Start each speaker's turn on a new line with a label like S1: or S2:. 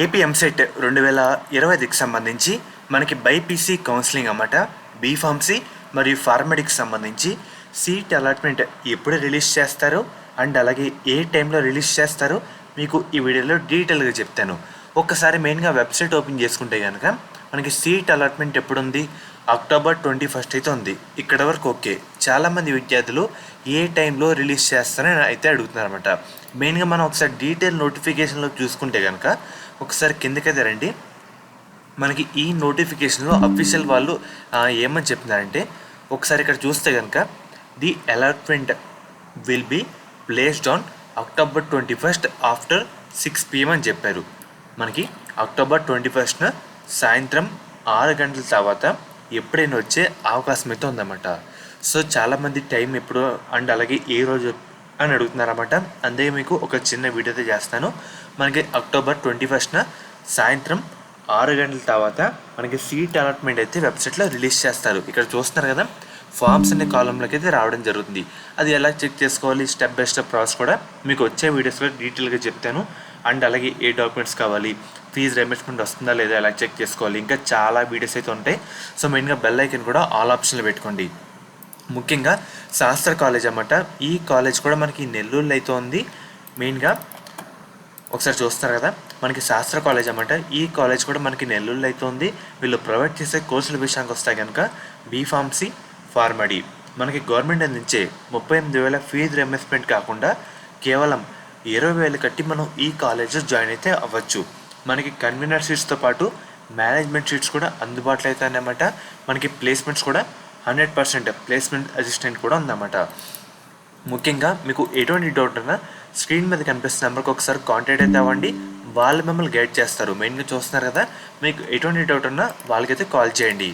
S1: AP EAMCET 2025కి సంబంధించి మనకి BiPC counselling అన్నమాట. బీఫార్మసీ మరియు ఫార్మడిక్స్ సంబంధించి సీట్ అలాట్మెంట్ ఎప్పుడు రిలీజ్ చేస్తారో అండ్ అలాగే ఏ టైంలో రిలీజ్ చేస్తారో మీకు ఈ వీడియోలో డీటెయిల్గా చెప్తాను. ఒక్కసారి మెయిన్గా వెబ్సైట్ ఓపెన్ చేసుకుంటే కనుక మనకి సీట్ అలాట్మెంట్ ఎప్పుడు ఉంది, అక్టోబర్ 21 అయితే ఉంది. ఇక్కడ వరకు ఓకే. చాలామంది విద్యార్థులు ఏ టైంలో రిలీజ్ చేస్తారని అయితే అడుగుతున్నారు అనమాట. మెయిన్గా మనం ఒకసారి డీటెయిల్ నోటిఫికేషన్లో చూసుకుంటే కనుక ఒకసారి కిందకైతే రండి. మనకి ఈ నోటిఫికేషన్లో అఫీషియల్ వాళ్ళు ఏమని చెప్తున్నారంటే, ఒకసారి ఇక్కడ చూస్తే కనుక the allotment will be placed on October 21 after 6 PM అని చెప్పారు. మనకి అక్టోబర్ 21న సాయంత్రం 6 గంటల తర్వాత ఎప్పుడైనా వచ్చే అవకాశం అయితే ఉందన్నమాట. సో చాలామంది టైం ఎప్పుడు అండ్ అలాగే ఏ రోజు అని అడుగుతున్నారన్నమాట. అందుకే మీకు ఒక చిన్న వీడియో అయితే చేస్తాను. మనకి అక్టోబర్ 21న సాయంత్రం 6 గంటల తర్వాత మనకి సీట్ అలాట్మెంట్ అయితే వెబ్సైట్లో రిలీజ్ చేస్తారు. ఇక్కడ చూస్తున్నారు కదా, ఫామ్స్ అనే కాలంలోకి అయితే రావడం జరుగుతుంది. అది ఎలా చెక్ చేసుకోవాలి, స్టెప్ బై స్టెప్ ప్రాసెస్ కూడా మీకు వచ్చే వీడియోస్లో డీటెయిల్గా చెప్తాను. అండ్ అలాగే ఏ డాక్యుమెంట్స్ కావాలి, ఫీజు రియంబర్స్మెంట్ వస్తుందా లేదా ఎలా చెక్ చేసుకోవాలి, ఇంకా చాలా వీడియోస్ అయితే ఉంటాయి. సో మెయిన్గా బెల్ ఐకన్ కూడా ఆల్ ఆప్షన్లో పెట్టుకోండి. ముఖ్యంగా శాస్త్ర కాలేజ్ అన్నమాట. ఈ కాలేజ్ కూడా మనకి నెల్లూరులో అయితే ఉంది. మెయిన్గా ఒకసారి చూస్తారు కదా, మనకి శాస్త్ర కాలేజ్ అన్నమాట. ఈ కాలేజ్ కూడా మనకి నెల్లూరులో అయితే ఉంది. వీళ్ళు ప్రొవైడ్ చేసే కోర్సుల విషయానికి వస్తే కనుక బీఫార్మసీ, ఫార్మడీ మనకి గవర్నమెంట్ అందించే 38,000 ఫీజు రియంబర్స్మెంట్ కాకుండా కేవలం 20,000 కట్టి మనం ఈ కాలేజ్లో జాయిన్ అయితే అవ్వచ్చు. మనకి కన్వీనర్ సీట్స్తో పాటు మేనేజ్మెంట్ సీట్స్ కూడా అందుబాటులో అయితే అన్నమాట. మనకి ప్లేస్మెంట్స్ కూడా 100% ప్లేస్మెంట్ అసిస్టెంట్ కూడా ఉందన్నమాట. ముఖ్యంగా మీకు ఎటువంటి డౌట్ ఉన్నా స్క్రీన్ మీద కనిపిస్తున్న నెంబర్కి ఒకసారి కాంటాక్ట్ అయితే అవ్వండి. వాళ్ళు మిమ్మల్ని గైడ్ చేస్తారు. మెయిన్గా చూస్తున్నారు కదా, మీకు ఎటువంటి డౌట్ ఉన్నా వాళ్ళకైతే కాల్ చేయండి.